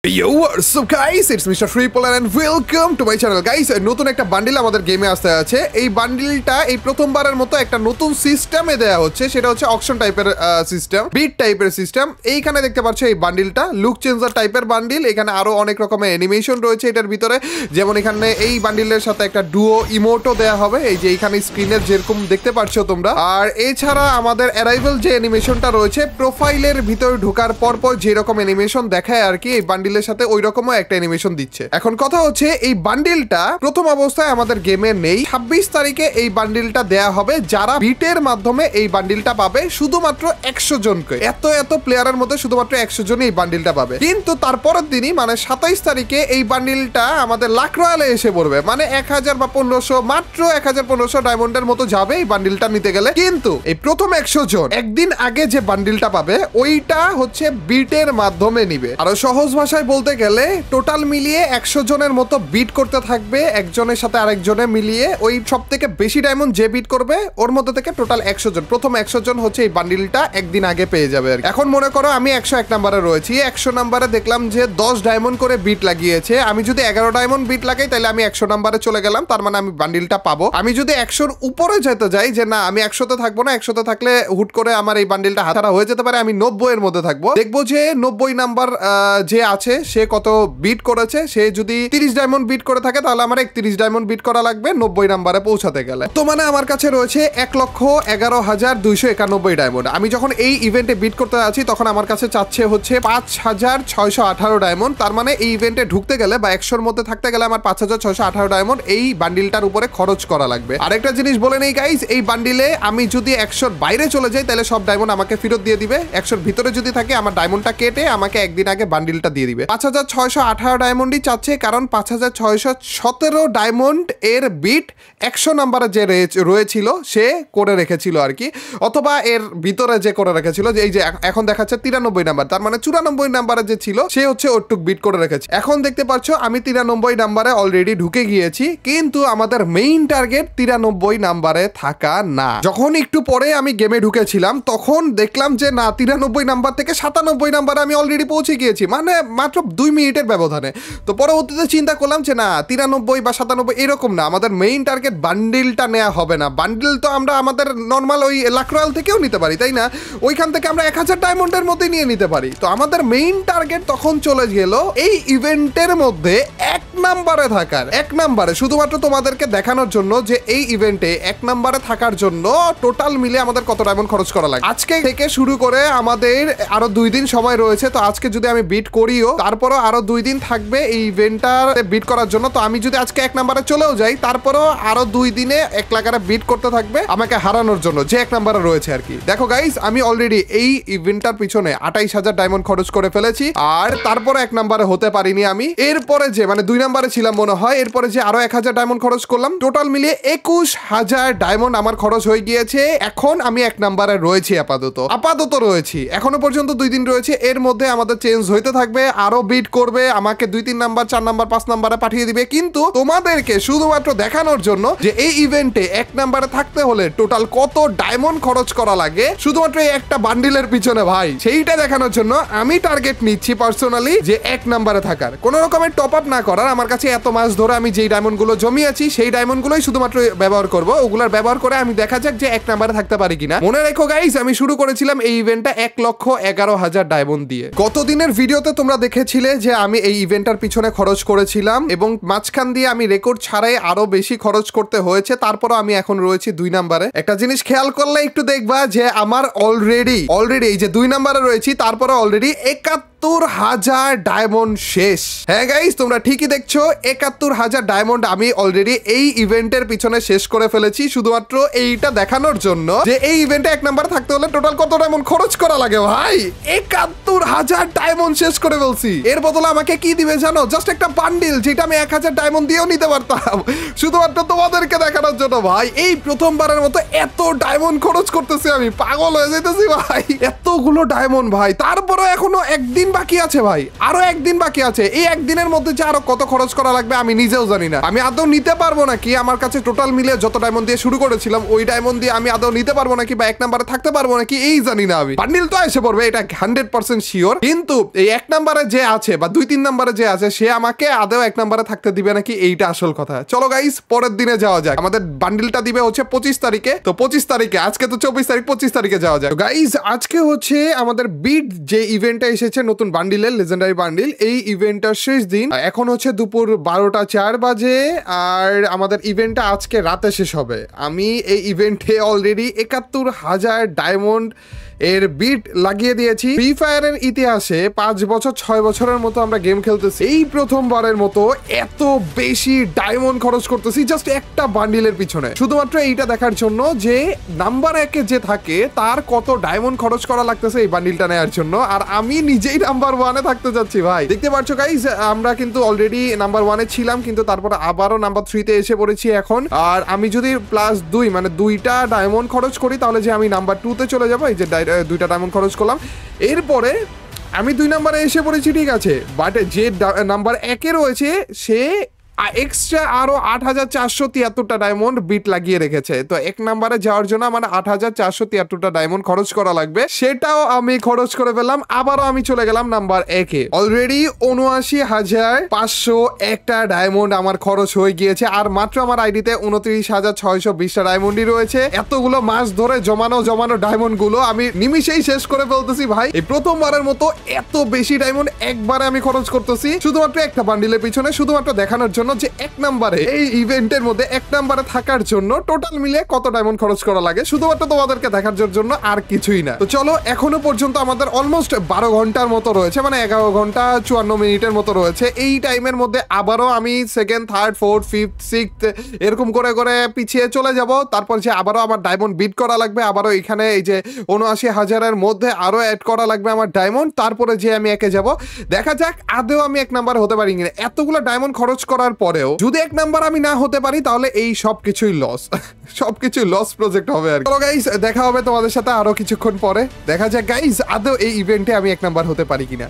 Yo, what's up guys? It's Mr. Freepolar and welcome to my channel guys. নতুন একটা bundle আমাদের গেমে আসতে আছে। এই বান্ডিলটা এই প্রথমবারের মতো একটা নতুন সিস্টেমে দেয়া হচ্ছে, সেটা হচ্ছে অকশন টাইপের সিস্টেম, বিট টাইপের সিস্টেম। এইখানে দেখতে পাচ্ছ এই বান্ডিলটা লুক চেঞ্জার টাইপের বান্ডিল। এখানে আরো অনেক রকমের অ্যানিমেশন রয়েছে এটার ভিতরে, যেমন এখানে এই বান্ডিলের সাথে একটা ডুও ইমোটও দেয়া হবে, এই যে এইখানে স্ক্রিনে যেরকম দেখতে পাচ্ছ তোমরা। আর এছাড়া আমাদের অ্যারাইভাল যে অ্যানিমেশনটা রয়েছে, প্রোফাইলের ভিতরে ঢোকার পরপর যেরকম অ্যানিমেশন দেখায় আর কি, এই বান্ডিলের সাথে ওই রকমও একটা অ্যানিমেশন দিচ্ছে। এখন কথা হচ্ছে এই বান্ডিলটা প্রথম অবস্থায় আমাদের গেমে নেই। 26 তারিখে এই বান্ডিলটা দেয়া হবে, যারা বিটের মাধ্যমে এই বান্ডিলটা পাবে শুধুমাত্র 100 জনকে। এত প্লেয়ারের মধ্যে শুধুমাত্র 100 জনই এই বান্ডিলটা পাবে। কিন্তু তারপরের দিনই মানে 27 তারিখে এই বান্ডিলটা আমাদের লাক রয়্যালে এসে পড়বে, মানে 1000 বা 1500, মাত্র 1500 ডায়মন্ডের মতো যাবে এই বান্ডিলটা নিতে গেলে। কিন্তু এই প্রথম 100 জন একদিন আগে যে বান্ডিলটা পাবে ওইটা হচ্ছে বিটের মাধ্যমে নিবে। আরো সহজ ভাষায় বলতে গেলে টোটাল মিলিয়ে 100 জনের মতো বিট করতে থাকবে, একজনের সাথে আরেকজনে মিলিয়ে। ওই সব থেকে বেশি ডায়মন্ড যে বিট করবে ওর মধ্যে থেকে টোটাল 100 জন, প্রথম 100 জন হচ্ছে এই বান্ডিলটা একদিন আগে পেয়ে যাবে। এখন মনে করো আমি 101 নাম্বারে রয়েছি, 100 নাম্বারে দেখলাম যে 10 ডায়মন্ড করে বিট লাগিয়েছে। আমি যদি 11 ডায়মন্ড বিট লাগাই তাহলে আমি 100 নাম্বারে চলে গেলাম, তার মানে আমি বান্ডিলটা পাবো। আমি যদি 100-র উপরে যেতে যাই, যে না আমি 100-তে থাকবো না, 100-তে থাকলে হুট করে আমার এই বান্ডিলটা হাতছাড়া হয়ে যেতে পারে, আমি 90-এর মধ্যে থাকবো। দেখবো যে 90 নাম্বার যে আছে সে কত বিট করেছে। সে যদি 30 ডায়মন্ড বিট করে থাকে তাহলে আমার 31 ডায়মন্ড বিট করা লাগবে 90 নাম্বারে পৌঁছাতে গেলে। তো মানে আমার কাছে রয়েছে 1,11,291 ডায়মন্ড। আমি যখন এই ইভেন্টে বিট করতে আছি তখন আমার কাছে চাচ্ছে হচ্ছে 5,618 ডায়মন্ড। তার মানে এই ইভেন্টে ঢুকতে গেলে বা 100-র মধ্যে থাকতে গেলে আমার 5,618 ডায়মন্ড এই বান্ডিলটার উপরে খরচ করা লাগবে। আরেকটা জিনিস বলে নেই গাইস, এই বান্ডিলে আমি যদি 100-র বাইরে চলে যাই তাহলে সব ডায়মন্ড আমাকে ফেরত দিয়ে দিবে। 100-র ভিতরে যদি থাকে আমার ডায়মন্ডটা কেটে আমাকে একদিন আগে বান্ডিলটা দিয়ে দিবে। 5,618 ডায়মন্ডই চাচ্ছে, কারণ 5,617 ডায়মন্ড এর বিট 100 নাম্বারে যে রয়েছিল সে করে রেখেছিল আর কি, অথবা এর ভিতরে যে করে রেখেছিল, যে এই যে এখন দেখাচ্ছে 93 নাম্বার, তার মানে 94 নাম্বারে যে ছিল সে হচ্ছে ওটুক বিট করে রেখেছে। এখন দেখতে পাচ্ছ আমি 93 নাম্বারে অলরেডি ঢুকে গিয়েছি, কিন্তু আমাদের মেইন টার্গেট 93 নাম্বারে থাকা না। যখন একটু পরে আমি গেমে ঢুকেছিলাম তখন দেখলাম যে না, 93 নাম্বার থেকে 97 নাম্বারে আমি অলরেডি পৌঁছে গিয়েছি, মানে মাত্র 2 মিনিটের ব্যবধানে। তো পরবর্তীতে চিন্তা করলাম যে না, 93 বা 97 এরকম না, আমাদের মেইন টার্গেট বান্ডিলটা নেওয়া হবে না। বান্ডিল তো আমরা আমাদের নর্মাল ওই লাক রয়্যাল থেকেও নিতে পারি, তাই না? ওইখান থেকে আমরা 1000 ডায়মন্ডের মধ্যে নিয়ে নিতে পারি। তো আমাদের মেইন টার্গেট তখন চলে গেল এই ইভেন্টের মধ্যে 1 নাম্বারে থাকার। 1 নাম্বারে শুধুমাত্র তোমাদেরকে দেখানোর জন্য যে এই ইভেন্টে 1 নাম্বারে থাকার জন্য টোটাল মিলে আমাদের কত ডায়মন্ড খরচ করা লাগে। আজকে থেকে শুরু করে আমাদের আরো 2 দিন সময় রয়েছে। তো আজকে যদি আমি বিট করিও, তারপরও আরো 2 দিন থাকবে এই ইভেন্টটা বিট করার জন্য। তো আমি যদি আজকে 1 নাম্বারে চলেও যাই, তারপরও আরো 2 দিনে 1 লাখারে বিট করতে থাকবে আমাকে হারানোর জন্য, যে 1 নাম্বারে রয়েছে আর কি। দেখো গাইস, আমি অলরেডি এই ইভেন্টটার পিছনে 28,000 ডায়মন্ড খরচ করে ফেলেছি, আর তারপরে 1 নাম্বারে হতে পারিনি আমি। এরপরে যে মানে 2 নাম্বারে ছিলাম মনে হয়, এরপরে যে আরো 1000 ডায়মন্ড খরচ করলাম, টোটাল মিলিয়ে 21,000 ডায়মন্ড আমার খরচ হয়ে গিয়েছে। এখন আমি 1 নাম্বারে রয়েছি, আপাতত রয়েছি। এখনো পর্যন্ত 2 দিন রয়েছে, এর মধ্যে আমাদের চেঞ্জ হইতে থাকবে, আরো বিট করবে, আমাকে 2-3 নাম্বার 4 নাম্বার 5 নাম্বারে পাঠিয়ে দিবে। কিন্তু তোমাদেরকে শুধুমাত্র দেখানোর জন্য যে এই ইভেন্টে 1 নাম্বারে থাকতে হলে টোটাল কত ডায়মন্ড খরচ করা লাগে শুধুমাত্র এই একটা বান্ডিলের পিছনে ভাই, সেইটা দেখানোর জন্য আমি টার্গেট নিচ্ছি পার্সোনালি যে 1 নাম্বারে থাকার, কোন রকমের টপ আপ না করার। আমার কাছে এত মাস ধরে আমি যেই ডায়মন্ড গুলো জমিয়েছি সেই ডায়মন্ড গুলোই শুধুমাত্র ব্যবহার করবো। ওগুলোর ব্যবহার করে আমি দেখা যাক যে 1 নাম্বারে থাকতে পারি কিনা। মনে রেখো গাইস, আমি শুরু করেছিলাম এই ইভেন্টটা 1,11,000 ডায়মন্ড দিয়ে। গতদিনের ভিডিওতে তোমরা দেখেছিলে যে আমি এই ইভেন্টটার পিছনে খরচ করেছিলাম, এবং মাঝখান দিয়ে আমি রেকর্ড ছাড়াই আরো বেশি খরচ করতে হয়েছে। তারপরও আমি এখন রয়েছি 2 নাম্বারে। একটা জিনিস খেয়াল করলে একটু দেখবা যে আমার অলরেডি এই যে 2 নাম্বারে রয়েছি, তারপরে অলরেডি 71,000 ডায়মন্ড শেষ। হ্যাঁ গাইস, তোমরা ঠিকই দেখছো, 71,000 ডায়মন্ড আমি অলরেডি এই ইভেন্টের পিছনে শেষ করে ফেলেছি, শুধুমাত্র এইটা দেখানোর জন্য যে এই ইভেন্টে 1 নাম্বার থাকতে হলে টোটাল কত ডায়মন্ড খরচ করা লাগে ভাই। 71,000 ডায়মন্ড শেষ করে ফেলছি। এর বদলে আমাকে কি দিবে জানো? জাস্ট একটা বান্ডিল, যেটা আমি 1000 ডায়মন্ড দিয়েও নিতে পারতাম, শুধুমাত্র তোমাদেরকে দেখানোর জন্য ভাই। এই প্রথমবারের মতো এত ডায়মন্ড খরচ করতেছি, আমি পাগল হয়ে যাইতেছি ভাই, এতগুলো ডায়মন্ড ভাই। তারপরে এখনো একদিন বাকি আছে ভাই, আরো একদিন বাকি আছে। এই একদিনের মধ্যে যে আরো কত খরচ করা লাগবে আমি নিজেও জানি না। আমি আদৌ নিতে পারবো নাকি, আমার কাছে টোটাল মিলে যত ডায়মন্ড দিয়ে শুরু করেছিলাম ওই ডায়মন্ড দিয়ে আমি আদৌ নিতে পারবো নাকি, বা এক নাম্বারে থাকতে পারবো নাকি এই জানি না। আমি বান্ডিল তো এসে পড়বে, এটা 100% শিওর, কিন্তু এই এক নাম্বারে যে আছে বা 2-3 নাম্বারে যে আছে সে আমাকে আদৌ এক নাম্বারে থাকতে দিবে নাকি এইটা আসল কথা। চলো গাইস পরের দিনে যাওয়া যাক। আমাদের বান্ডিলটা দিবে হচ্ছে 25 তারিখে, তো 25 তারিখে, আজকে তো 24 তারিখ, 25 তারিখে যাওয়া যায়। গাইস আজকে হচ্ছে আমাদের বিট যে ইভেন্টটা এসেছে নতুন বান্ডিলের, লেজেন্ডারি বান্ডিল, এই ইভেন্টটার শেষ দিন। এখন হচ্ছে দুপুর 12টা 4 বাজে, আর আমাদের ইভেন্টটা আজকে রাতে শেষ হবে। আমি এই ইভেন্টে অলরেডি 71,000 ডায়মন্ড এর বিট লাগিয়ে দিয়েছি। ফ্রি ফায়ারের ইতিহাসে 5 বছর 6 বছরের মতো আমরা গেম খেলতেছি, এই প্রথমবারের মতো এত বেশি ডায়মন্ড খরচ করতেছি জাস্ট একটা বান্ডিলের পিছনে, শুধুমাত্র এইটা দেখার জন্য যে নাম্বার 1-এ যে থাকে তার কত ডায়মন্ড খরচ করা লাগতেছে এই বান্ডিলটা নেওয়ার জন্য। আর আমি নিজেই নাম্বার 1-এ থাকতে যাচ্ছি ভাই। দেখতে পাচ্ছ গাইস আমরা কিন্তু অলরেডি নাম্বার 1-এ ছিলাম, কিন্তু তারপরে আবারও নাম্বার 3-তে এসে পড়েছি এখন। আর আমি যদি +2 মানে 2টা ডায়মন্ড খরচ করি তাহলে যে আমি নাম্বার 2-তে চলে যাবো। এই যে 2টা ডায়মন্ড খরচ করলাম, এরপরে আমি 2 নাম্বারে এসে পড়েছি, ঠিক আছে, বাট যে নাম্বার 1-এ রয়েছে সে এক্সট্রা আরো 8,473টা ডায়মন্ড বিট লাগিয়ে রেখেছে। তো এক নাম্বারে যাওয়ার জন্য আমার 8,473টা ডায়মন্ড খরচ করা লাগবে, সেটাও আমি খরচ করে ফেললাম। আবারও আমি চলে গেলাম নাম্বার 1-এ। অলরেডি 79,501টা ডায়মন্ড আমার খরচ হয়ে গিয়েছে, আর মাত্র আমার আইডিতে 29,620টা ডায়মন্ডই রয়েছে। এতগুলো মাস ধরে জমানো ডায়মন্ড গুলো আমি নিমিশেই শেষ করে ফেলতেছি ভাই। এই প্রথমবারের মতো এত বেশি ডায়মন্ড একবারে আমি খরচ করতেছি শুধুমাত্র একটা বান্ডিলের পিছনে, শুধুমাত্র দেখানোর জন্য যে এক নাম্বারে এই ইভেন্টের মধ্যে এক নাম্বারে থাকার জন্য টোটাল মিলে কত ডায়মন্ড খরচ করা লাগে, শুধুমাত্র তোমাদেরকে দেখার জন্য, আর কিছুই না। তো চলো এখনো পর্যন্ত আমাদের অলমোস্ট 12 ঘন্টার মতো রয়েছে, মানে 11 ঘন্টা 54 মিনিটের মতো রয়েছে। এই টাইমের মধ্যে আবারও আমি 2nd 3rd 4th 5th 6th এরকম করে করে পিছিয়ে চলে যাব। তারপর যে আবারও আমার ডায়মন্ড বিট করা লাগবে, আবারও এখানে এই যে 79,000-এর মধ্যে আরো অ্যাড করা লাগবে আমার ডায়মন্ড, তারপরে যে আমি একে যাব। দেখা যাক আদৌ আমি এক নাম্বার হতে পারি কিনা। এতগুলো ডায়মন্ড খরচ করার পরেও যদি এক নাম্বার আমি না হতে পারি তাহলে এই সবকিছুই লস, সবকিছুই লস প্রজেক্ট হবে। আর চলো গাইস দেখা হবে তোমাদের সাথে আরো কিছুক্ষণ পরে। দেখা যাক গাইস আদৌ এই ইভেন্টে আমি এক নাম্বার হতে পারি কিনা।